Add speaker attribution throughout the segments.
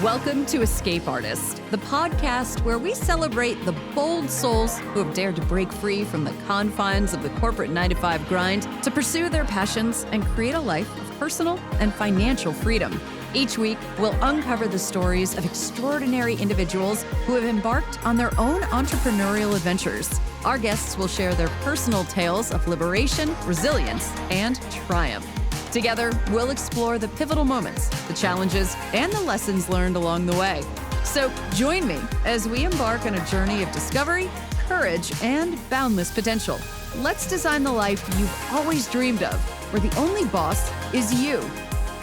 Speaker 1: Welcome to Escape Artist, the podcast where we celebrate the bold souls who have dared to break free from the confines of the corporate 9-to-5 grind to pursue their passions and create a life of personal and financial freedom. Each week, we'll uncover the stories of extraordinary individuals who have embarked on their own entrepreneurial adventures. Our guests will share their personal tales of liberation, resilience, and triumph. Together, we'll explore the pivotal moments, the challenges, and the lessons learned along the way. So join me as we embark on a journey of discovery, courage, and boundless potential. Let's design the life you've always dreamed of, where the only boss is you.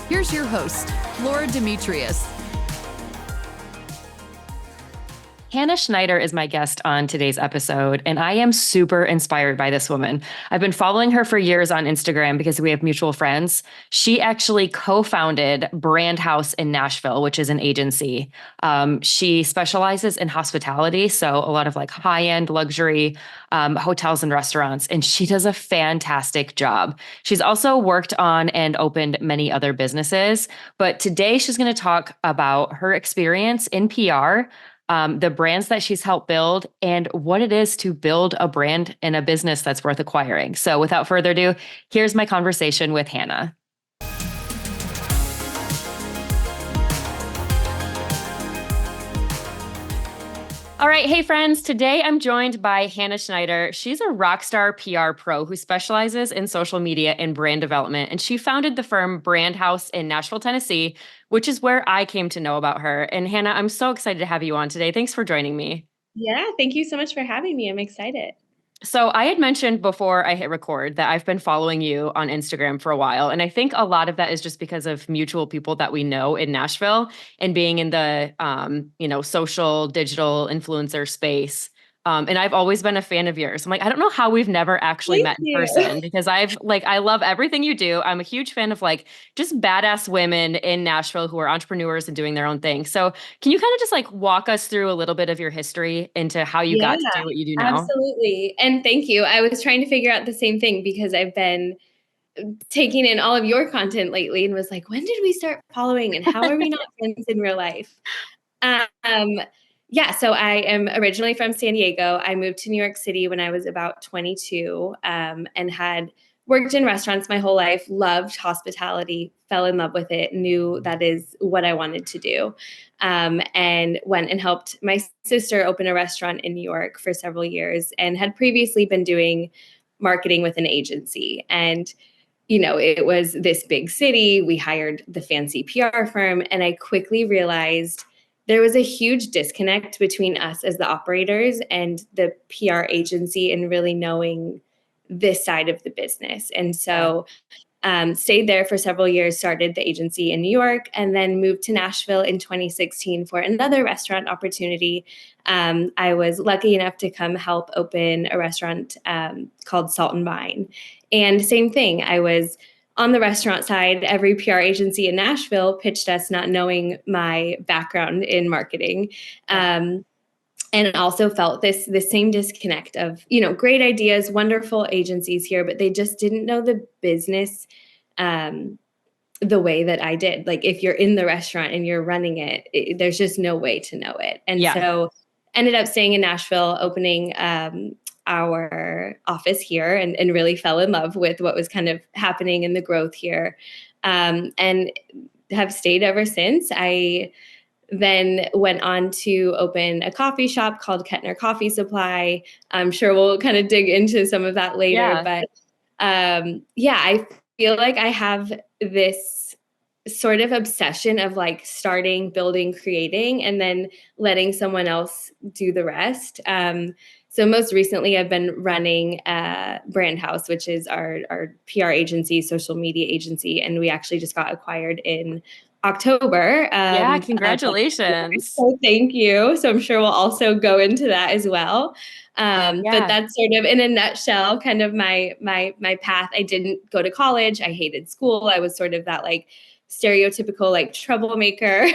Speaker 1: Here's your host, Laura Demetrius.
Speaker 2: Hannah Schneider is my guest on today's episode, and I am super inspired by this woman. I've been following her for years on Instagram because we have mutual friends. She actually co-founded BRND HOUSE in Nashville, which is an agency. She specializes in hospitality, so a lot of like high-end luxury hotels and restaurants, and she does a fantastic job. She's also worked on and opened many other businesses, but today she's going to talk about her experience in PR, the brands that she's helped build, and what it is to build a brand and a business that's worth acquiring. So without further ado, here's my conversation with Hannah. All right. Hey, friends. Today I'm joined by Hannah Schneider. She's a rock star PR pro who specializes in social media and brand development. And she founded the firm BRND HOUSE in Nashville, Tennessee, which is where I came to know about her. And Hannah, I'm so excited to have you on today. Thanks for joining me.
Speaker 3: Yeah, thank you so much for having me. I'm excited.
Speaker 2: So I had mentioned before I hit record that I've been following you on Instagram for a while. And I think a lot of that is just because of mutual people that we know in Nashville and being in the, social digital influencer space. And I've always been a fan of yours. I'm like, I don't know how we've never actually met in person because I love everything you do. I'm a huge fan of like just badass women in Nashville who are entrepreneurs and doing their own thing. So can you kind of just like walk us through a little bit of your history into how you got to do what you do now?
Speaker 3: Absolutely. And thank you. I was trying to figure out the same thing because I've been taking in all of your content lately and was like, when did we start following and how are we not friends in real life? So I am originally from San Diego. I moved to New York City when I was about 22 and had worked in restaurants my whole life, loved hospitality, fell in love with it, knew that is what I wanted to do, and went and helped my sister open a restaurant in New York for several years and had previously been doing marketing with an agency. And it was this big city. We hired the fancy PR firm, and I quickly realized there was a huge disconnect between us as the operators and the PR agency and really knowing this side of the business. And so stayed there for several years, started the agency in New York, and then moved to Nashville in 2016 for another restaurant opportunity. I was lucky enough to come help open a restaurant called Salt and Vine. And same thing, I was on the restaurant side. Every PR agency in Nashville pitched us not knowing my background in marketing. And also felt this same disconnect of, great ideas, wonderful agencies here, but they just didn't know the business the way that I did. Like if you're in the restaurant and you're running it, there's just no way to know it. And so ended up staying in Nashville, opening our office here and really fell in love with what was kind of happening in the growth here, and have stayed ever since. I then went on to open a coffee shop called Kettner Coffee Supply. I'm sure we'll kind of dig into some of that later, but I feel like I have this sort of obsession of like starting, building, creating, and then letting someone else do the rest. So most recently, I've been running BRND HOUSE, which is our PR agency, social media agency, and we actually just got acquired in October.
Speaker 2: Congratulations.
Speaker 3: So thank you. So I'm sure we'll also go into that as well. But that's sort of in a nutshell, kind of my path. I didn't go to college. I hated school. I was sort of that like stereotypical like troublemaker.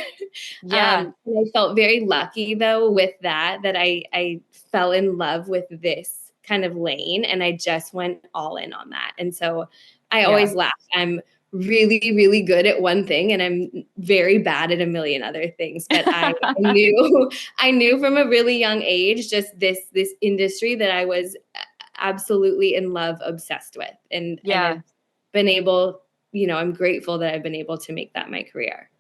Speaker 3: I felt very lucky though with that I fell in love with this kind of lane and I just went all in on that. And so I always laugh. I'm really, really good at one thing and I'm very bad at a million other things. But I knew from a really young age, just this industry that I was absolutely in love, obsessed with. And I've been able, I'm grateful that I've been able to make that my career.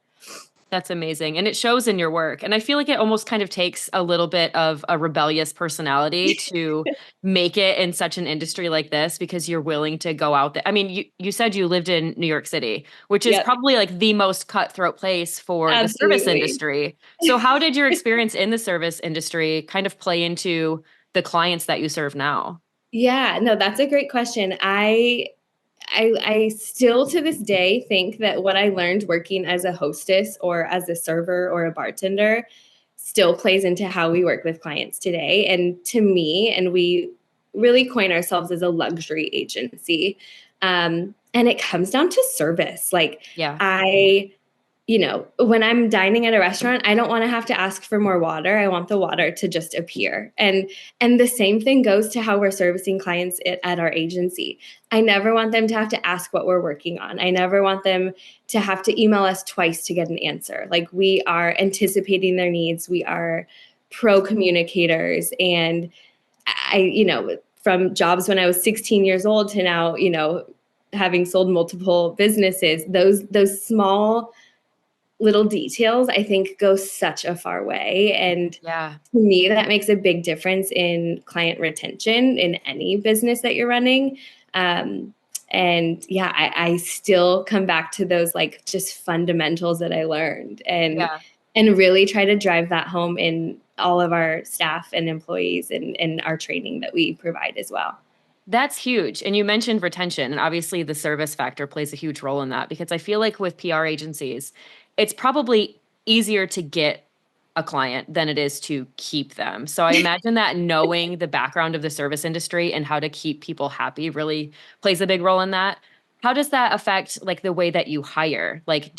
Speaker 2: That's amazing. And it shows in your work. And I feel like it almost kind of takes a little bit of a rebellious personality to make it in such an industry like this, because you're willing to go out there. I mean, you said you lived in New York City, which is probably like the most cutthroat place for the service industry. So how did your experience in the service industry kind of play into the clients that you serve now?
Speaker 3: Yeah, no, that's a great question. I still to this day think that what I learned working as a hostess or as a server or a bartender still plays into how we work with clients today. And to me, and we really coin ourselves as a luxury agency. And it comes down to service. Like when I'm dining at a restaurant, I don't want to have to ask for more water. I want the water to just appear. And the same thing goes to how we're servicing clients at our agency. I never want them to have to ask what we're working on. I never want them to have to email us twice to get an answer. Like, we are anticipating their needs. We are pro communicators. And from jobs when I was 16 years old to now, having sold multiple businesses, those small little details, I think, go such a far way. And to me, that makes a big difference in client retention in any business that you're running. I still come back to those like just fundamentals that I learned and really try to drive that home in all of our staff and employees and our training that we provide as well.
Speaker 2: That's huge. And you mentioned retention, and obviously the service factor plays a huge role in that, because I feel like with PR agencies, it's probably easier to get a client than it is to keep them. So I imagine that knowing the background of the service industry and how to keep people happy really plays a big role in that. How does that affect like the way that you hire? Like,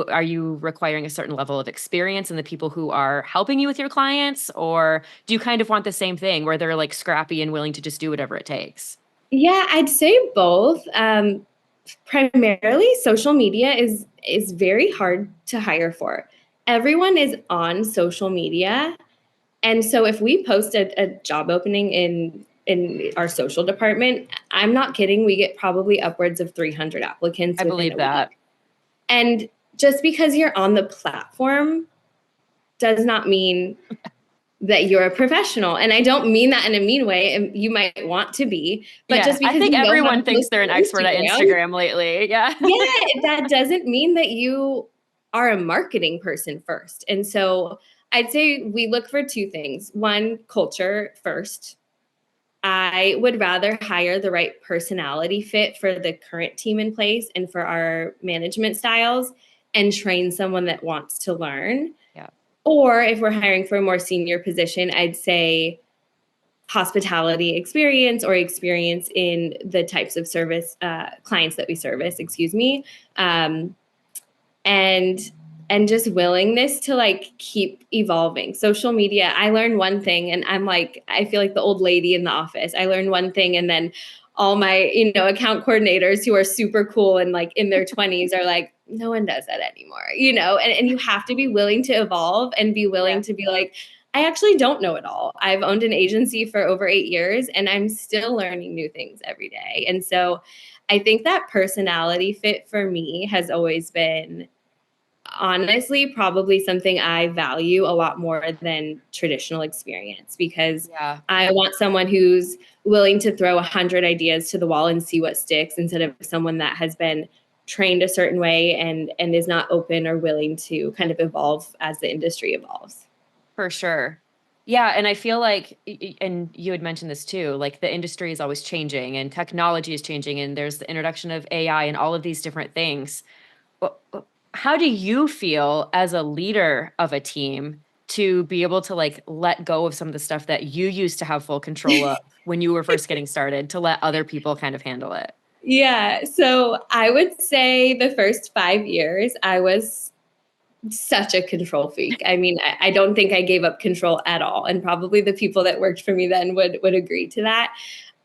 Speaker 2: are you requiring a certain level of experience in the people who are helping you with your clients? Or do you kind of want the same thing where they're like scrappy and willing to just do whatever it takes?
Speaker 3: Yeah, I'd say both. Primarily, social media is very hard to hire for. Everyone is on social media. And so if we post a job opening in our social department, I'm not kidding, we get probably upwards of 300 applicants.
Speaker 2: I believe that.
Speaker 3: Week. And just because you're on the platform does not mean that you're a professional. And I don't mean that in a mean way. And you might want to be, but just because
Speaker 2: I think everyone thinks they're an expert at Instagram lately. Yeah.
Speaker 3: That doesn't mean that you are a marketing person first. And so I'd say we look for two things. One, culture first. I would rather hire the right personality fit for the current team in place and for our management styles, and train someone that wants to learn. Or if we're hiring for a more senior position, I'd say hospitality experience or experience in the types of service clients that we service, and just willingness to like keep evolving. Social media, I learned one thing and I feel like the old lady in the office. I learned one thing and then all my, account coordinators who are super cool and like in their 20s are like, no one does that anymore, and you have to be willing to evolve and be willing to be like, I actually don't know it all. I've owned an agency for over 8 years and I'm still learning new things every day. And so I think that personality fit for me has always been, honestly, probably something I value a lot more than traditional experience, because I want someone who's willing to throw 100 ideas to the wall and see what sticks, instead of someone that has been trained a certain way and is not open or willing to kind of evolve as the industry evolves.
Speaker 2: For sure. Yeah. And I feel like, and you had mentioned this too, like the industry is always changing and technology is changing and there's the introduction of AI and all of these different things. How do you feel as a leader of a team to be able to like let go of some of the stuff that you used to have full control of when you were first getting started, to let other people kind of handle it?
Speaker 3: Yeah. So I would say the first 5 years, I was such a control freak. I mean, I don't think I gave up control at all. And probably the people that worked for me then would agree to that.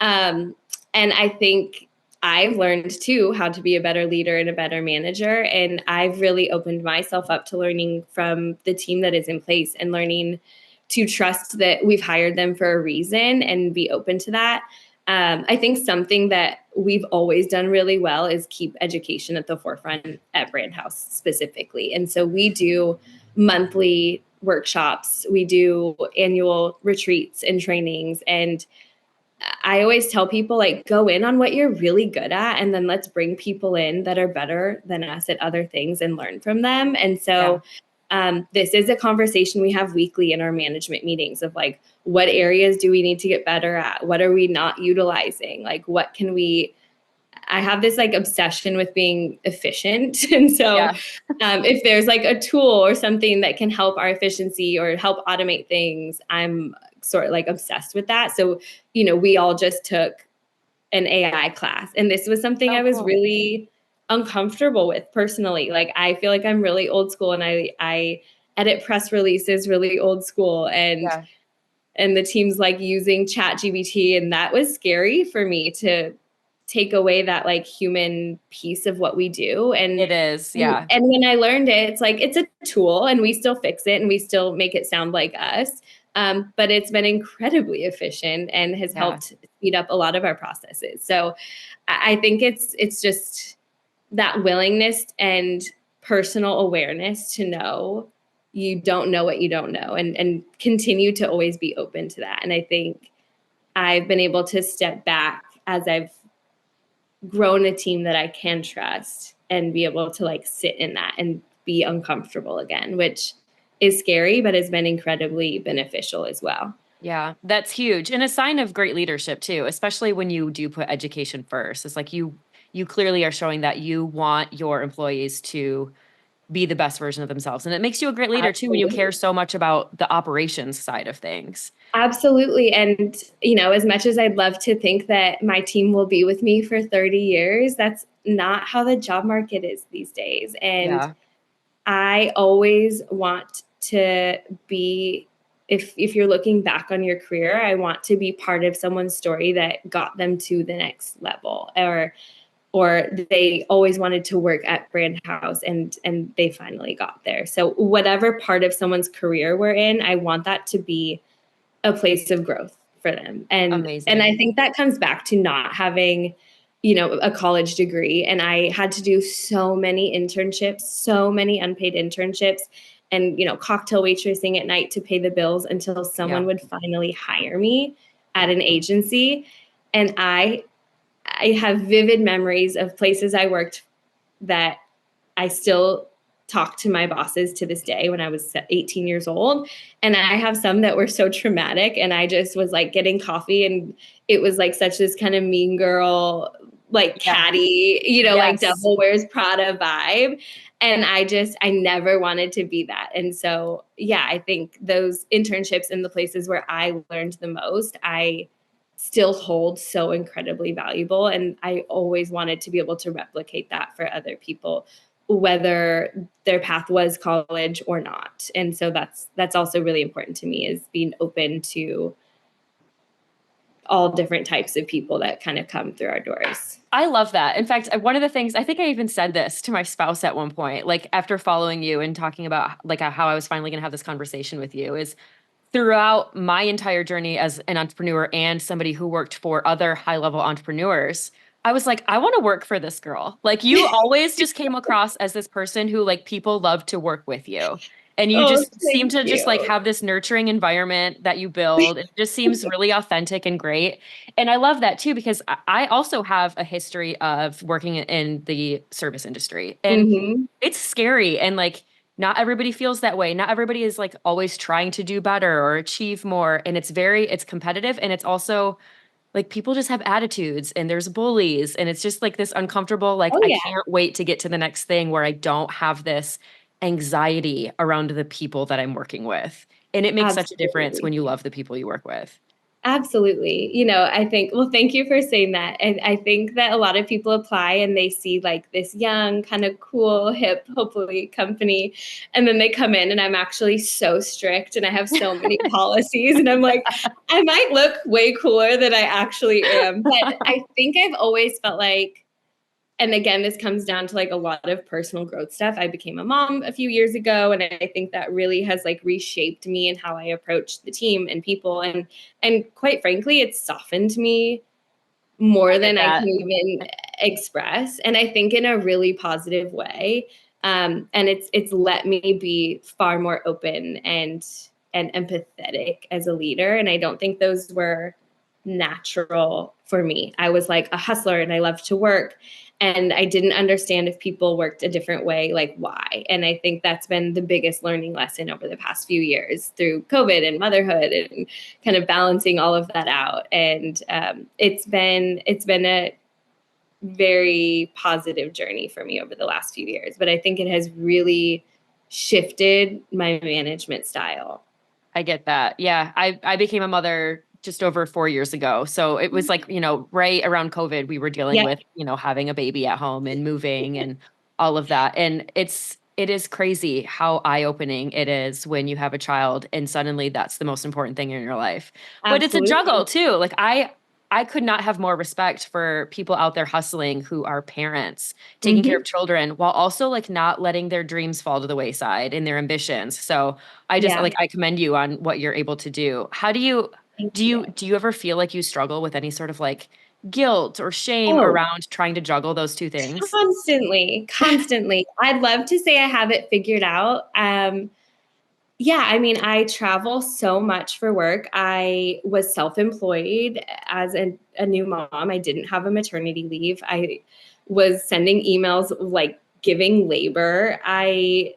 Speaker 3: And I think I've learned too how to be a better leader and a better manager. And I've really opened myself up to learning from the team that is in place and learning to trust that we've hired them for a reason and be open to that. I think something that we've always done really well is keep education at the forefront at Brand House specifically. And so we do monthly workshops, we do annual retreats and trainings, and I always tell people, like, go in on what you're really good at, and then let's bring people in that are better than us at other things and learn from them. And so this is a conversation we have weekly in our management meetings of like, what areas do we need to get better at? What are we not utilizing? Like, what can we, I have this like obsession with being efficient. And so if there's like a tool or something that can help our efficiency or help automate things, I'm sort of like obsessed with that. So, we all just took an AI class, and this was something I was really uncomfortable with personally. Like, I feel like I'm really old school, and I edit press releases really old school, and the team's like using ChatGPT, and that was scary for me to take away that like human piece of what we do. And
Speaker 2: it is, yeah.
Speaker 3: And when I learned it, it's like, it's a tool and we still fix it and we still make it sound like us. But it's been incredibly efficient and has helped speed up a lot of our processes. So I think it's just that willingness and personal awareness to know you don't know what you don't know, and continue to always be open to that. And I think I've been able to step back as I've grown a team that I can trust and be able to like sit in that and be uncomfortable again, which is scary, but has been incredibly beneficial as well.
Speaker 2: Yeah, that's huge. And a sign of great leadership too, especially when you do put education first. It's like you clearly are showing that you want your employees to be the best version of themselves. And it makes you a great leader too, when you care so much about the operations side of things.
Speaker 3: Absolutely. And, as much as I'd love to think that my team will be with me for 30 years, that's not how the job market is these days. And I always want to be, if you're looking back on your career, I want to be part of someone's story that got them to the next level, or they always wanted to work at Brand House and they finally got there. So whatever part of someone's career we're in, I want that to be a place of growth for them. And I think that comes back to not having, a college degree. And I had to do so many internships, so many unpaid internships, and, cocktail waitressing at night to pay the bills until someone would finally hire me at an agency. And I have vivid memories of places I worked that I still talk to my bosses to this day when I was 18 years old. And I have some that were so traumatic, and I just was like getting coffee, and it was like such this kind of mean girl, like catty, like Devil Wears Prada vibe. And I never wanted to be that. And so, I think those internships in the places where I learned the most, I still hold so incredibly valuable. And I always wanted to be able to replicate that for other people, whether their path was college or not. And so that's also really important to me, is being open to all different types of people that kind of come through our doors.
Speaker 2: I love that. In fact, one of the things, I think I even said this to my spouse at one point, like after following you and talking about like how I was finally going to have this conversation with you, is throughout my entire journey as an entrepreneur and somebody who worked for other high-level entrepreneurs, I was like, I want to work for this girl. Like, you always just came across as this person who like people love to work with you. And you just seem to just like have this nurturing environment that you build. It just seems really authentic and great. And I love that too, because I also have a history of working in the service industry, and it's scary. And like, not everybody feels that way. Not everybody is like always trying to do better or achieve more. And it's competitive. And it's also like, people just have attitudes, and there's bullies, and it's just like this uncomfortable, like, I can't wait to get to the next thing where I don't have this anxiety around the people that I'm working with. And it makes such a difference when you love the people you work with.
Speaker 3: Absolutely. I think, well, thank you for saying that. And I think that a lot of people apply and they see like this young, kind of cool, hip, hopefully company. And then they come in and I'm actually so strict and I have so many policies. And I'm like, I might look way cooler than I actually am. But I think I've always felt like, and again, this comes down to like a lot of personal growth stuff. I became a mom a few years ago, and I think that really has like reshaped me and how I approach the team and people. And quite frankly, it's softened me more than I can even express. And I think in a really positive way. And it's let me be far more open and empathetic as a leader. And I don't think those were natural for me. I was like a hustler and I loved to work. And I didn't understand if people worked a different way, like why. And I think that's been the biggest learning lesson over the past few years through COVID and motherhood and kind of balancing all of that out. And it's been a very positive journey for me over the last few years. But I think it has really shifted my management style.
Speaker 2: I get that. Yeah. I became a mother just over 4 years ago. So it was like, right around COVID, we were dealing with, having a baby at home and moving and all of that. And it is crazy how eye-opening it is when you have a child and suddenly that's the most important thing in your life. Absolutely. But it's a juggle too. Like I could not have more respect for people out there hustling who are parents, taking care of children while also like not letting their dreams fall to the wayside and their ambitions. So I just I commend you on what you're able to do. How do you ever feel like you struggle with any sort of like guilt or shame around trying to juggle those two things?
Speaker 3: Constantly. I'd love to say I have it figured out. Yeah, I mean, I travel so much for work. I was self-employed as a new mom. I didn't have a maternity leave. I was sending emails like giving labor. I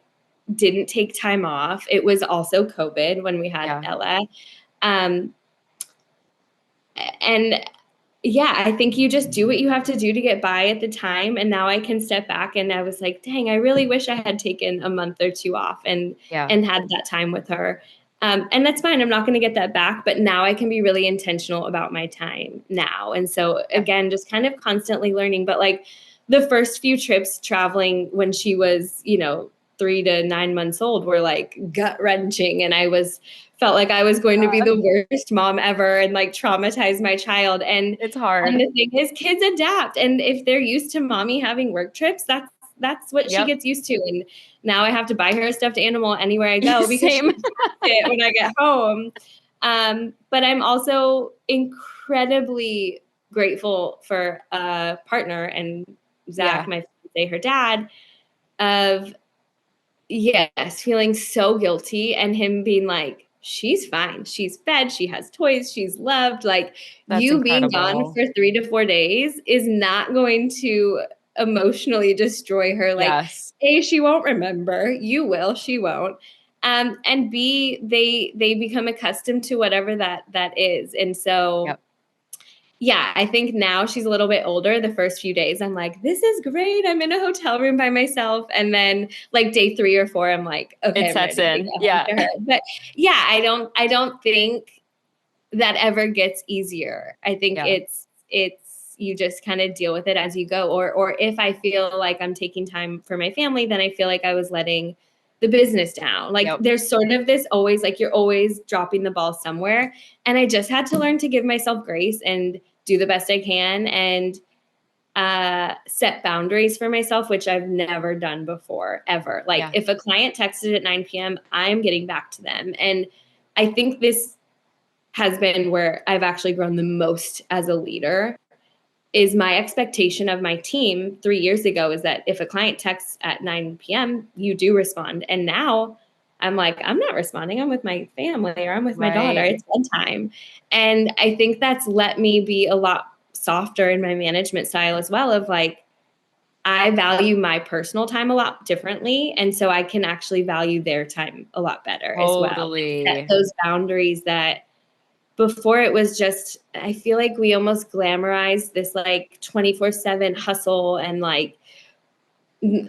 Speaker 3: didn't take time off. It was also COVID when we had Ella. And yeah, I think you just do what you have to do to get by at the time. And now I can step back and I was like, dang, I really wish I had taken a month or two off and had that time with her. And that's fine. I'm not going to get that back. But now I can be really intentional about my time now. And so again, just kind of constantly learning. But like the first few trips traveling when she was, 3 to 9 months old were like gut wrenching. And felt like I was going to be the worst mom ever and like traumatize my child. And
Speaker 2: it's hard.
Speaker 3: And the thing is, kids adapt. And if they're used to mommy having work trips, that's what she gets used to. And now I have to buy her a stuffed animal anywhere I go because she gets it when I get home. But I'm also incredibly grateful for a partner and Zach, my fiance, her dad, of feeling so guilty and him being like, she's fine. She's fed. She has toys. She's loved. Like
Speaker 2: That's
Speaker 3: you
Speaker 2: incredible.
Speaker 3: being gone for 3 to 4 days is not going to emotionally destroy her. Like, A, she won't remember. You will. She won't. And B, they become accustomed to whatever that is. And so, I think now she's a little bit older. The first few days, I'm like, this is great. I'm in a hotel room by myself. And then like day 3 or 4, I'm like, okay,
Speaker 2: it sets in. Yeah.
Speaker 3: But I don't think that ever gets easier. I think it's you just kind of deal with it as you go. Or if I feel like I'm taking time for my family, then I feel like I was letting the business down. Like there's sort of this always like you're always dropping the ball somewhere. And I just had to learn to give myself grace and do the best I can and set boundaries for myself, which I've never done before, ever. Like if a client texted at 9 p.m., I'm getting back to them. And I think this has been where I've actually grown the most as a leader is my expectation of my team 3 years ago is that if a client texts at 9 p.m., you do respond. And now I'm like, I'm not responding. I'm with my family or I'm with my daughter. It's bedtime. And I think that's let me be a lot softer in my management style as well of like, I value my personal time a lot differently. And so I can actually value their time a lot better as well. Set those boundaries that before it was just, I feel like we almost glamorized this like 24/7 hustle and like,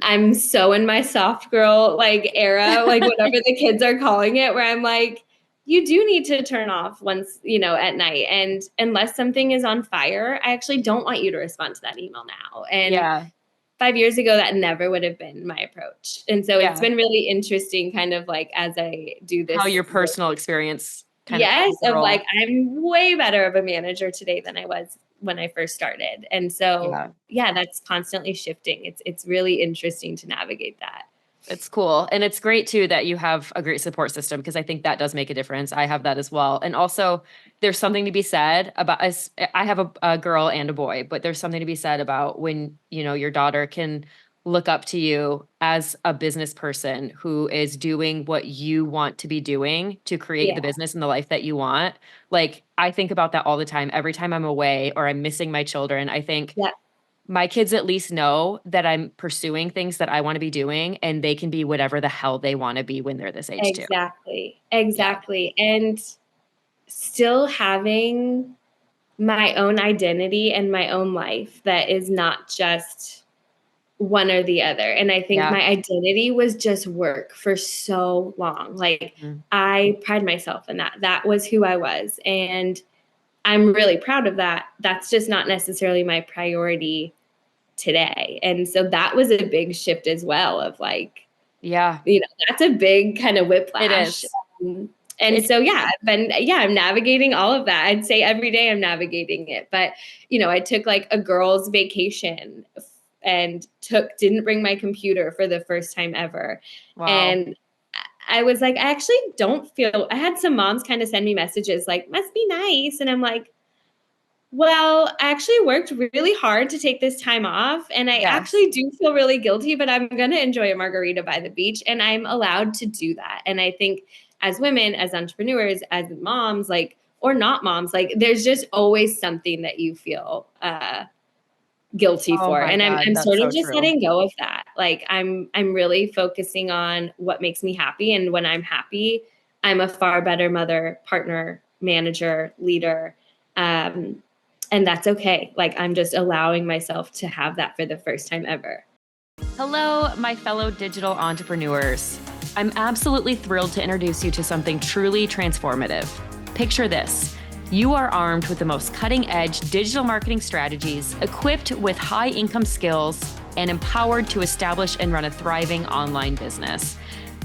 Speaker 3: I'm so in my soft girl like era, like whatever the kids are calling it, where I'm like, you do need to turn off once, at night. And unless something is on fire, I actually don't want you to respond to that email now. And 5 years ago, that never would have been my approach. And so it's been really interesting kind of like as I do this.
Speaker 2: How your personal experience
Speaker 3: of like, I'm way better of a manager today than I was when I first started. And so, that's constantly shifting. It's really interesting to navigate that.
Speaker 2: It's cool. And it's great too that you have a great support system, because I think that does make a difference. I have that as well. And also there's something to be said about us. I have a girl and a boy, but there's something to be said about when, your daughter can look up to you as a business person who is doing what you want to be doing to create the business and the life that you want. Like, I think about that all the time. Every time I'm away or I'm missing my children, I think my kids at least know that I'm pursuing things that I want to be doing, and they can be whatever the hell they want to be when they're this age too.
Speaker 3: Exactly. And still having my own identity and my own life that is not just one or the other. And I think my identity was just work for so long. Like I pride myself in that. That was who I was. And I'm really proud of that. That's just not necessarily my priority today. And so that was a big shift as well of like, that's a big kind of whiplash.
Speaker 2: It is.
Speaker 3: I'm navigating all of that. I'd say every day I'm navigating it. But, I took like a girl's vacation and didn't bring my computer for the first time ever.
Speaker 2: Wow.
Speaker 3: And I was like, I actually I had some moms kind of send me messages like, must be nice. And I'm like, well, I actually worked really hard to take this time off. And I actually do feel really guilty, but I'm going to enjoy a margarita by the beach. And I'm allowed to do that. And I think as women, as entrepreneurs, as moms, like, or not moms, like there's just always something that you feel guilty for. And I'm sort of just letting go of that. Like I'm really focusing on what makes me happy. And when I'm happy, I'm a far better mother, partner, manager, leader. And that's okay. Like I'm just allowing myself to have that for the first time ever.
Speaker 2: Hello, my fellow digital entrepreneurs. I'm absolutely thrilled to introduce you to something truly transformative. Picture this. You are armed with the most cutting-edge digital marketing strategies, equipped with high-income skills, and empowered to establish and run a thriving online business.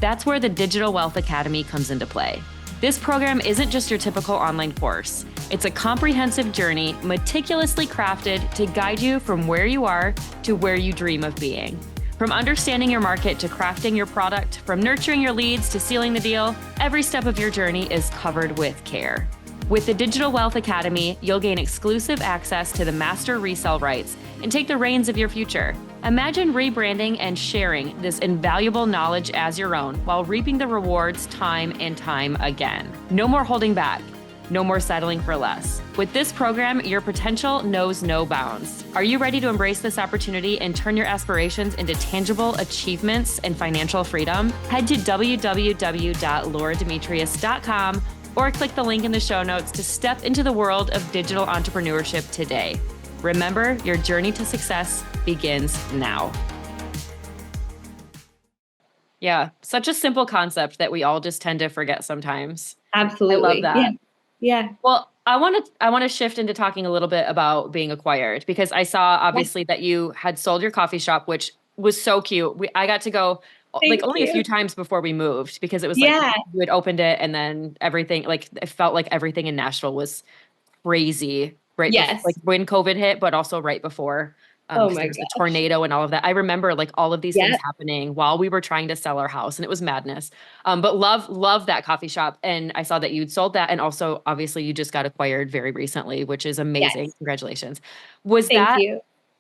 Speaker 2: That's where the Digital Wealth Academy comes into play. This program isn't just your typical online course. It's a comprehensive journey meticulously crafted to guide you from where you are to where you dream of being. From understanding your market to crafting your product, from nurturing your leads to sealing the deal, every step of your journey is covered with care. With the Digital Wealth Academy, you'll gain exclusive access to the master resale rights and take the reins of your future. Imagine rebranding and sharing this invaluable knowledge as your own while reaping the rewards time and time again. No more holding back. No more settling for less. With this program, your potential knows no bounds. Are you ready to embrace this opportunity and turn your aspirations into tangible achievements and financial freedom? Head to www.laurademetrius.com or click the link in the show notes to step into the world of digital entrepreneurship today. Remember, your journey to success begins now. Yeah, such a simple concept that we all just tend to forget sometimes.
Speaker 3: Absolutely.
Speaker 2: I love that.
Speaker 3: Yeah.
Speaker 2: Well, I want to shift into talking a little bit about being acquired, because I saw obviously that you had sold your coffee shop, which was so cute. I got to go only a few times before we moved, because it was like you had opened it and then everything, like it felt like everything in Nashville was crazy like when COVID hit, but also right before.
Speaker 3: Oh my
Speaker 2: gosh. The tornado and all of that. I remember like all of these things happening while we were trying to sell our house, and it was madness. But love that coffee shop. And I saw that you'd sold that. And also obviously you just got acquired very recently, which is amazing. Yes. Congratulations. Was that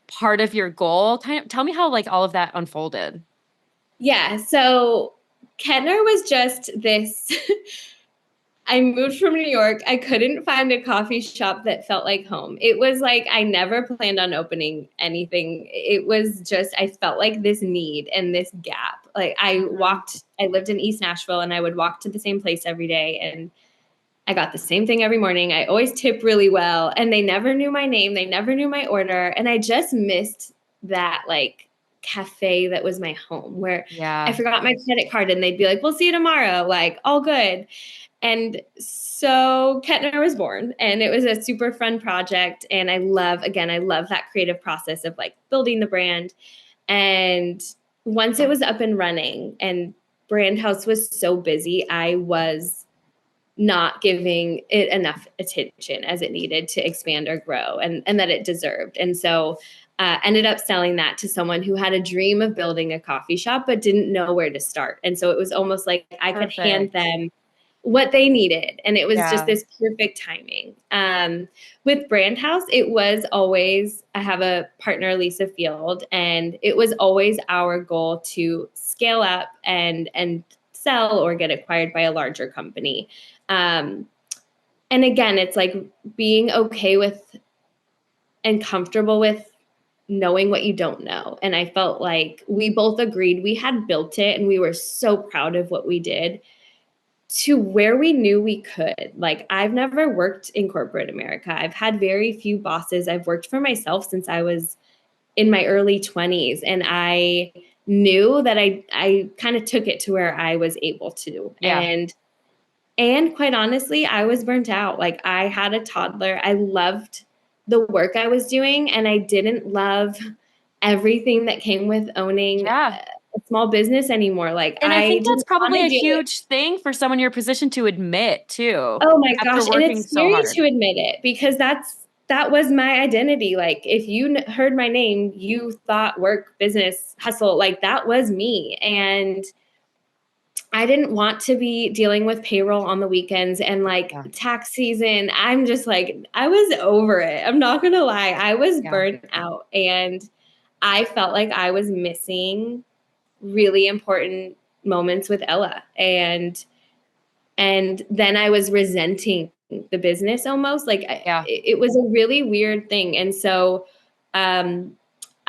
Speaker 2: part of your goal? Tell me how like all of that unfolded.
Speaker 3: Yeah. So Kettner was just this, I moved from New York. I couldn't find a coffee shop that felt like home. It was like, I never planned on opening anything. It was just, I felt like this need and this gap. Like I lived in East Nashville, and I would walk to the same place every day, and I got the same thing every morning. I always tip really well, and they never knew my name. They never knew my order. And I just missed that like cafe that was my home, where I forgot my credit card and they'd be like, we'll see you tomorrow. Like all good. And so Kettner was born, and it was a super fun project. And I love that creative process of like building the brand. And once it was up and running and BRND HOUSE was so busy, I was not giving it enough attention as it needed to expand or grow and that it deserved. And so ended up selling that to someone who had a dream of building a coffee shop, but didn't know where to start. And so it was almost like I could hand them what they needed. And it was just this perfect timing. With BRND HOUSE, it was always, I have a partner, Lisa Field, and it was always our goal to scale up and sell or get acquired by a larger company. And again, it's like being okay with and comfortable with knowing what you don't know. And I felt like we both agreed we had built it and we were so proud of what we did to where we knew we could. Like, I've never worked in corporate America. I've had very few bosses. I've worked for myself since I was in my early 20s. And I knew that I kind of took it to where I was able to.
Speaker 2: Yeah.
Speaker 3: And quite honestly, I was burnt out. Like, I had a toddler. I loved the work I was doing, and I didn't love everything that came with owning a small business anymore. Like,
Speaker 2: and I think that's probably a huge
Speaker 3: it.
Speaker 2: thing for someone in your position to admit too.
Speaker 3: Oh my gosh. And
Speaker 2: working
Speaker 3: it's scary
Speaker 2: so
Speaker 3: to admit it, because that was my identity. Like, if you heard my name, you thought work, business, hustle, like that was me. And I didn't want to be dealing with payroll on the weekends and like tax season. I'm just like, I was over it. I'm not going to lie. I was burnt out, and I felt like I was missing really important moments with Ella. And then I was resenting the business almost. Like, it was a really weird thing. And so,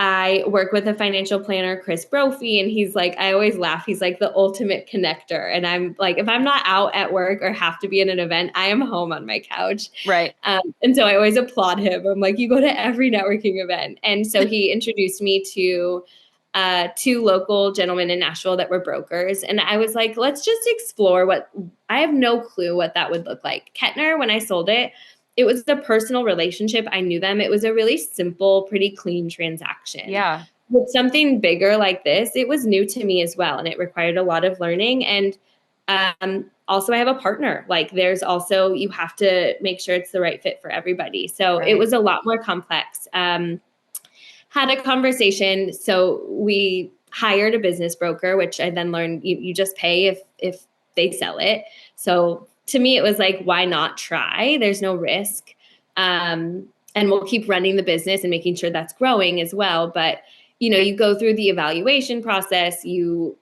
Speaker 3: I work with a financial planner, Chris Brophy, and he's like, I always laugh. He's like the ultimate connector. And I'm like, if I'm not out at work or have to be in an event, I am home on my couch.
Speaker 2: Right.
Speaker 3: And so I always applaud him. I'm like, you go to every networking event. And so he introduced me to two local gentlemen in Nashville that were brokers. And I was like, let's just explore what, I have no clue what that would look like. Kettner, when I sold it, it was a personal relationship. I knew them. It was a really simple, pretty clean transaction.
Speaker 2: Yeah.
Speaker 3: With something bigger like this, it was new to me as well. And it required a lot of learning. And also, I have a partner. Like, there's also, you have to make sure it's the right fit for everybody. So it was a lot more complex. Had a conversation. So we hired a business broker, which I then learned you just pay if they sell it. So to me, it was like, why not try? There's no risk. And we'll keep running the business and making sure that's growing as well. But, you go through the evaluation process, you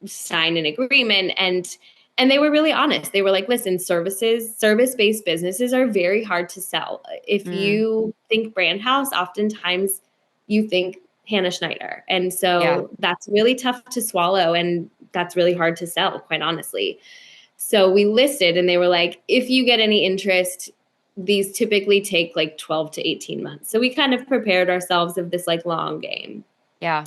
Speaker 3: sign an agreement, and they were really honest. They were like, listen, service-based businesses are very hard to sell. If you think BRND HOUSE, oftentimes you think Hannah Schneider. And so that's really tough to swallow, and that's really hard to sell, quite honestly. So we listed, and they were like, if you get any interest, these typically take like 12 to 18 months. So we kind of prepared ourselves of this like long game.
Speaker 2: Yeah.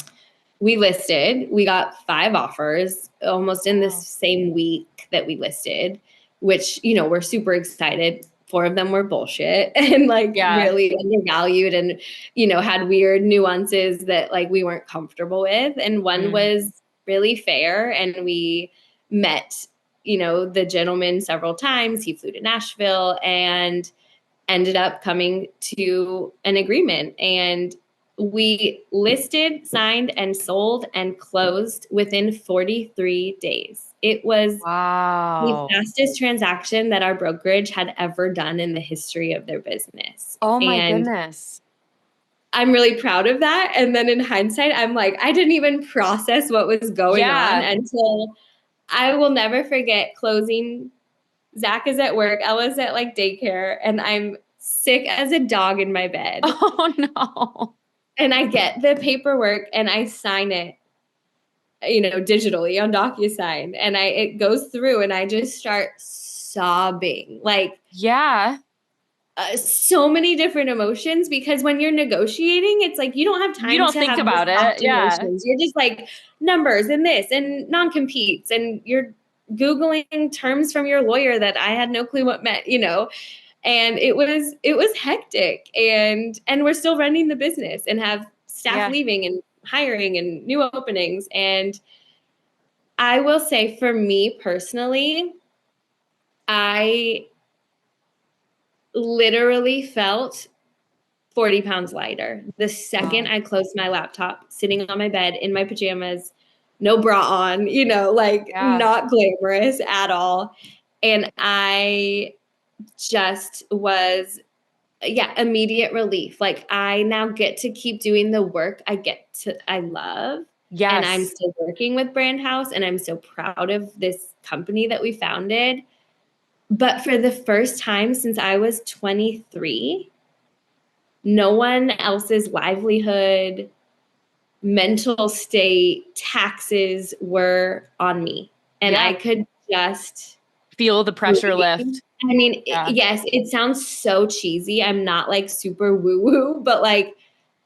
Speaker 3: We listed, we got 5 offers almost in the same week that we listed, which, we're super excited. 4 of them were bullshit and like really undervalued and, had weird nuances that like we weren't comfortable with. And one was really fair. And we met, the gentleman several times. He flew to Nashville and ended up coming to an agreement. And we listed, signed, and sold and closed within 43 days. It was the fastest transaction that our brokerage had ever done in the history of their business.
Speaker 2: Oh my goodness.
Speaker 3: I'm really proud of that. And then in hindsight, I'm like, I didn't even process what was going on until I will never forget closing. Zach is at work. Ella's at like daycare, and I'm sick as a dog in my bed.
Speaker 2: Oh no.
Speaker 3: And I get the paperwork and I sign it, digitally on DocuSign, and it goes through, and I just start sobbing. Like, so many different emotions, because when you're negotiating, it's like you don't have time to
Speaker 2: think
Speaker 3: have
Speaker 2: about it.
Speaker 3: Emotions. You're just like numbers and this and non-competes, and you're Googling terms from your lawyer that I had no clue what meant, and it was hectic, and we're still running the business and have staff leaving and hiring and new openings. And I will say, for me personally, I literally felt 40 pounds lighter the second I closed my laptop, sitting on my bed in my pajamas, no bra on, not glamorous at all. And I just was, immediate relief. Like, I now get to keep doing the work I love.
Speaker 2: Yes.
Speaker 3: And I'm still working with Brand House, and I'm so proud of this company that we founded. But for the first time since I was 23, no one else's livelihood, mental state, taxes were on me. And I could just
Speaker 2: feel the pressure lift.
Speaker 3: I mean, yes, it sounds so cheesy. I'm not like super woo-woo, but like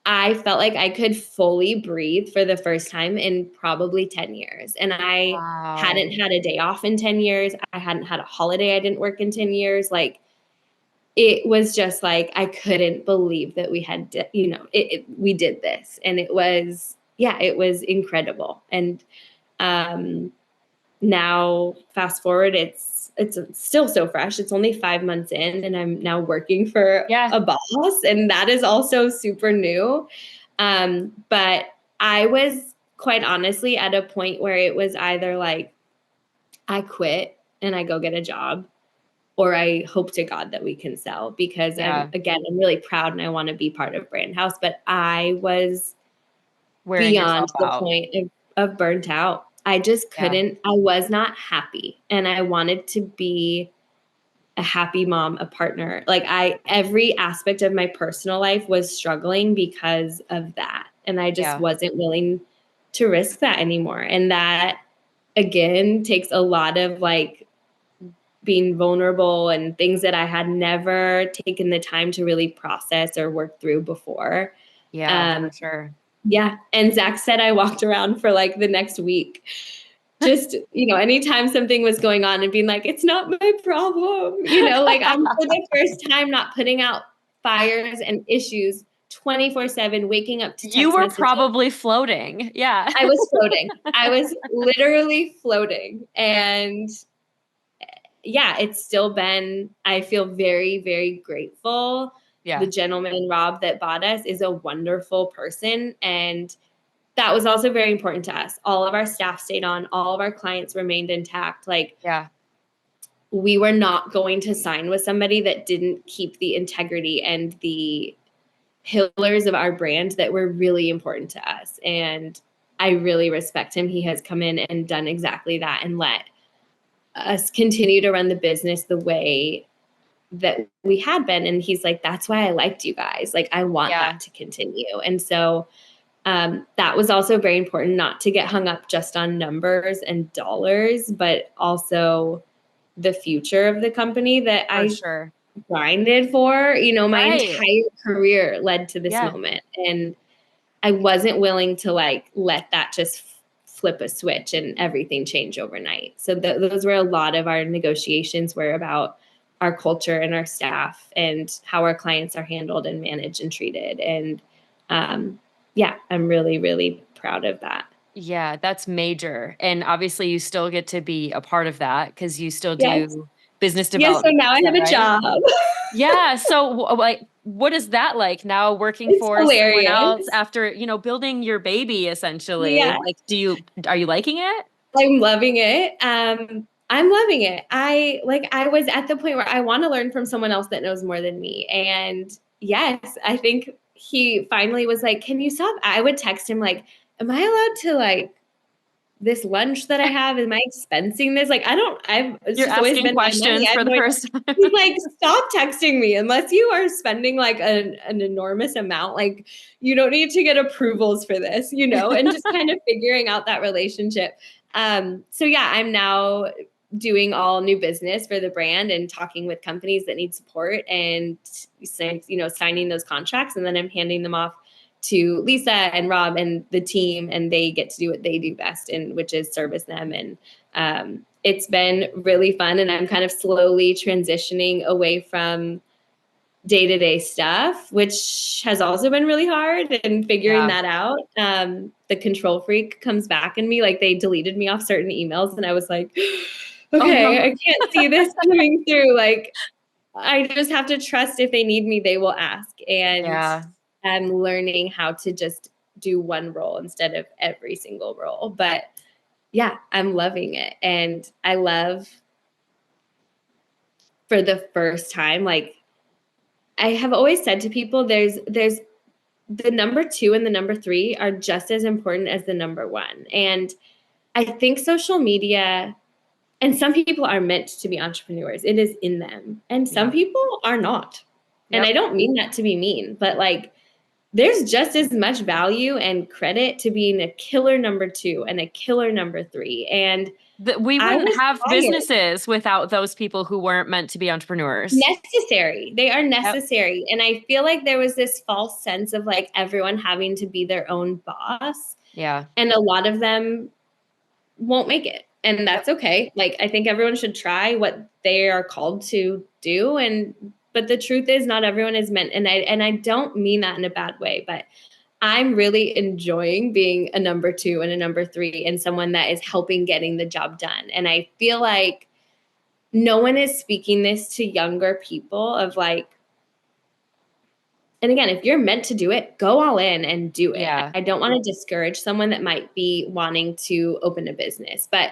Speaker 3: I felt like I could fully breathe for the first time in probably 10 years. And I hadn't had a day off in 10 years. I hadn't had a holiday I didn't work in 10 years. Like, it was just like, I couldn't believe that we had, we did this. And it was incredible. And now fast forward, it's still so fresh. It's only 5 months in, and I'm now working for a boss, and that is also super new. But I was quite honestly at a point where it was either like, I quit and I go get a job, or I hope to God that we can sell, because I'm really proud and I want to be part of Brand House. But I was beyond the point of burnt out. I just couldn't, I was not happy, and I wanted to be a happy mom, a partner. Like, every aspect of my personal life was struggling because of that. And I just wasn't willing to risk that anymore. And that, again, takes a lot of like being vulnerable and things that I had never taken the time to really process or work through before.
Speaker 2: For sure.
Speaker 3: Yeah. And Zach said I walked around for like the next week, just, anytime something was going on and being like, it's not my problem, like I'm for the first time not putting out fires and issues 24/7, waking up to text
Speaker 2: You were
Speaker 3: messages.
Speaker 2: probably floating. Yeah.
Speaker 3: I was floating. I was literally floating. And it's still been, I feel very, very grateful. The gentleman, Rob, that bought us is a wonderful person. And that was also very important to us. All of our staff stayed on. All of our clients remained intact. Like, we were not going to sign with somebody that didn't keep the integrity and the pillars of our brand that were really important to us. And I really respect him. He has come in and done exactly that and let us continue to run the business the way that we had been. And he's like, that's why I liked you guys. Like, I want that to continue. And so that was also very important, not to get hung up just on numbers and dollars, but also the future of the company that I grinded for. My entire career led to this moment. And I wasn't willing to like let that just flip a switch and everything change overnight. So those were a lot of our negotiations were about our culture and our staff and how our clients are handled and managed and treated. And I'm really, really proud of that.
Speaker 2: Yeah, that's major. And obviously you still get to be a part of that because you still do business development.
Speaker 3: So now I have a job.
Speaker 2: Yeah. So like, what is that like now working for someone else after, building your baby essentially?
Speaker 3: Yeah.
Speaker 2: Like, are you liking it?
Speaker 3: I'm loving it. I'm loving it. I was at the point where I want to learn from someone else that knows more than me. And yes, I think he finally was like, can you stop? I would text him like, am I allowed to like this lunch that I have? Am I expensing this? Like, it's
Speaker 2: You're
Speaker 3: just always been
Speaker 2: questions for the first time.
Speaker 3: He's like, stop texting me unless you are spending like an enormous amount. Like, you don't need to get approvals for this, and just kind of figuring out that relationship. I'm now doing all new business for the brand and talking with companies that need support and signing those contracts. And then I'm handing them off to Lisa and Rob and the team, and they get to do what they do best, and which is service them and it's been really fun, and I'm kind of slowly transitioning away from day-to-day stuff, which has also been really hard, and figuring that out. The control freak comes back in me. Like, they deleted me off certain emails, and I was like, okay, I can't see this coming through. Like, I just have to trust if they need me, they will ask. And I'm learning how to just do one role instead of every single role. But yeah, I'm loving it. And I love, for the first time, like, I have always said to people, there's the number 2 and the number 3 are just as important as the number 1. And I think social media, and some people are meant to be entrepreneurs. It is in them. And some people are not. And I don't mean that to be mean, but like, there's just as much value and credit to being a killer number 2 and a killer number 3. And
Speaker 2: we wouldn't have businesses without those people who weren't meant to be entrepreneurs.
Speaker 3: Necessary. They are necessary. And I feel like there was this false sense of like everyone having to be their own boss.
Speaker 2: Yeah.
Speaker 3: And a lot of them won't make it. And that's okay. Like, I think everyone should try what they are called to do. But the truth is, not everyone is meant. And I don't mean that in a bad way, but I'm really enjoying being a number 2 and a number 3 and someone that is helping getting the job done. And I feel like no one is speaking this to younger people of like, and again, if you're meant to do it, go all in and do it. I don't want to discourage someone that might be wanting to open a business, but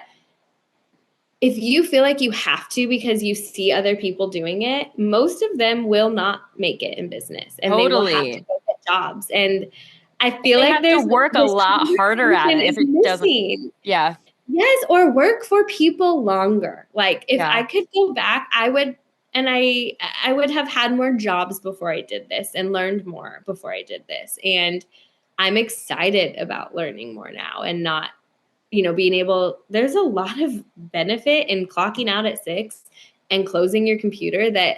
Speaker 3: if you feel like you have to because you see other people doing it, most of them will not make it in business, and they will have to go get jobs. And I feel
Speaker 2: they
Speaker 3: like
Speaker 2: have
Speaker 3: there's
Speaker 2: to work a lot harder at it if it doesn't. Yeah.
Speaker 3: Yes, or work for people longer. Like, if I could go back, I would, and I would have had more jobs before I did this and learned more before I did this. And I'm excited about learning more now and not, being able, there's a lot of benefit in clocking out at 6 and closing your computer that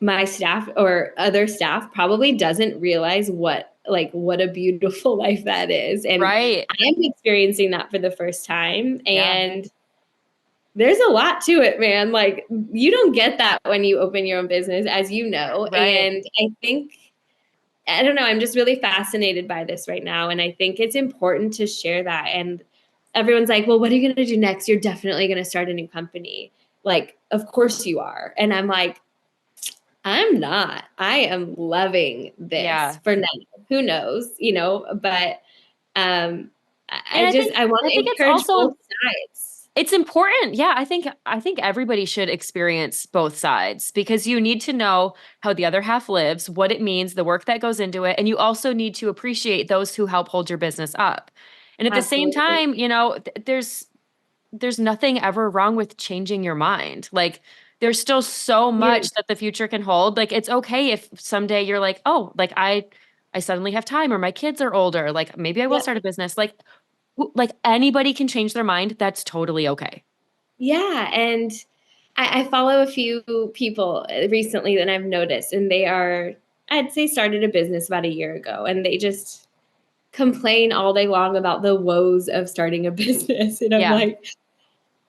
Speaker 3: my staff or other staff probably doesn't realize what a beautiful life that is. And I'm experiencing that for the first time. And there's a lot to it, man. Like, you don't get that when you open your own business, as you know. And I think, I don't know, I'm just really fascinated by this right now. And I think it's important to share that. And everyone's like, well, what are you going to do next? You're definitely going to start a new company. Like, of course you are. And I'm like, I'm not. I am loving this for now. Who knows, but I want to encourage both sides.
Speaker 2: It's important. Yeah, I think everybody should experience both sides, because you need to know how the other half lives, what it means, the work that goes into it, and you also need to appreciate those who help hold your business up. And at the same time, there's nothing ever wrong with changing your mind. Like, there's still so much that the future can hold. Like, it's okay if someday you're like, oh, like I suddenly have time, or my kids are older. Like, maybe I will start a business. Like anybody can change their mind. That's totally okay.
Speaker 3: Yeah. And I follow a few people recently that I've noticed, and they are, I'd say, started a business about a year ago, and they just complain all day long about the woes of starting a business. And I'm like,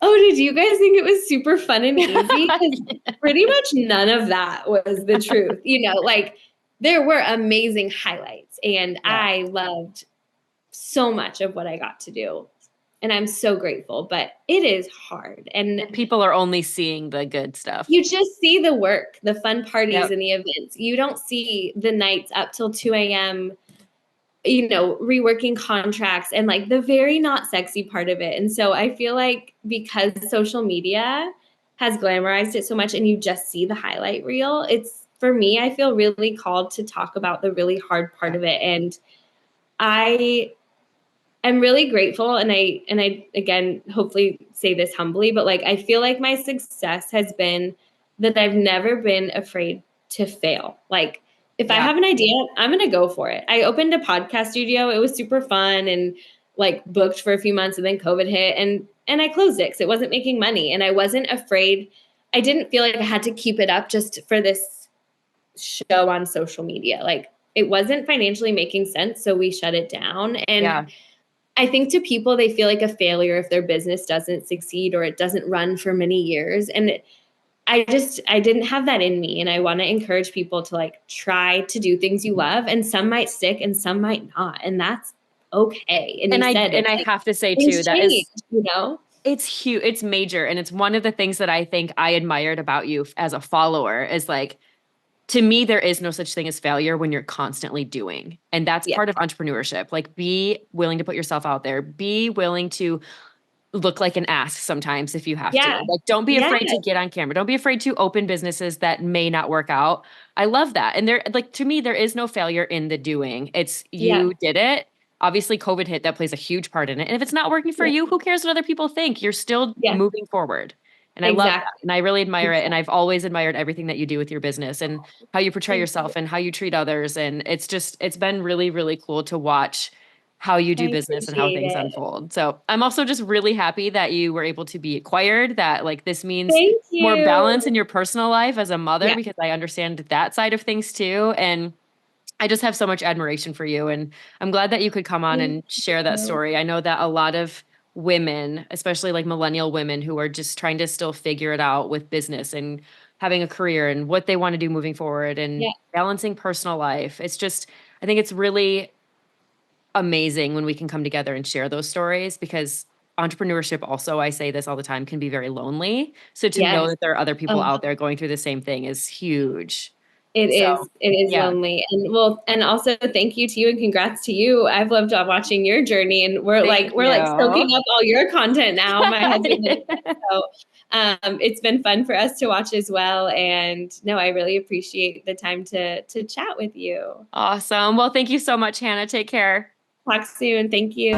Speaker 3: oh, did you guys think it was super fun and easy? Because pretty much none of that was the truth. Like, there were amazing highlights, and I loved so much of what I got to do. And I'm so grateful, but it is hard. And
Speaker 2: people are only seeing the good stuff.
Speaker 3: You just see the work, the fun parties and the events. You don't see the nights up till 2 a.m., reworking contracts and like the very not sexy part of it. And so I feel like because social media has glamorized it so much and you just see the highlight reel, it's, for me, I feel really called to talk about the really hard part of it. And I am really grateful. And I again, hopefully say this humbly, but like, I feel like my success has been that I've never been afraid to fail. Like, if I have an idea, I'm going to go for it. I opened a podcast studio. It was super fun and like booked for a few months, and then COVID hit and I closed it because it wasn't making money. And I wasn't afraid. I didn't feel like I had to keep it up just for this show on social media. Like, it wasn't financially making sense. So we shut it down. And I think to people, they feel like a failure if their business doesn't succeed or it doesn't run for many years. And I didn't have that in me. And I want to encourage people to like try to do things you love, and some might stick and some might not. And that's okay. And
Speaker 2: I have to say too, that
Speaker 3: change,
Speaker 2: is,
Speaker 3: you know?
Speaker 2: it's huge. It's major. And it's one of the things that I think I admired about you as a follower is like, to me, there is no such thing as failure when you're constantly doing. And that's part of entrepreneurship. Like, be willing to put yourself out there, be willing to look like an ass sometimes if you have to. Like, don't be afraid to get on camera. Don't be afraid to open businesses that may not work out. I love that. And there, like, to me, there is no failure in the doing. It's you did it. Obviously, COVID hit. That plays a huge part in it. And if it's not working for you, who cares what other people think? You're still moving forward. And I love that. And I really admire it. And I've always admired everything that you do with your business and how you portray yourself and how you treat others. And it's been really, really cool to watch how you do business and how things unfold. So I'm also just really happy that you were able to be acquired, that like this means more balance in your personal life as a mother, because I understand that side of things too. And I just have so much admiration for you. And I'm glad that you could come on and share that story. I know that a lot of women, especially like millennial women who are just trying to still figure it out with business and having a career and what they want to do moving forward and balancing personal life. It's just, I think it's really amazing when we can come together and share those stories, because entrepreneurship also, I say this all the time, can be very lonely. So to know that there are other people out there going through the same thing is huge.
Speaker 3: It is lonely. And and also thank you to you and congrats to you. I've loved watching your journey, and we're like soaking up all your content now. My husband so it's been fun for us to watch as well. And no, I really appreciate the time to chat with you.
Speaker 2: Awesome. Well, thank you so much, Hannah. Take care.
Speaker 3: Talk soon. Thank you.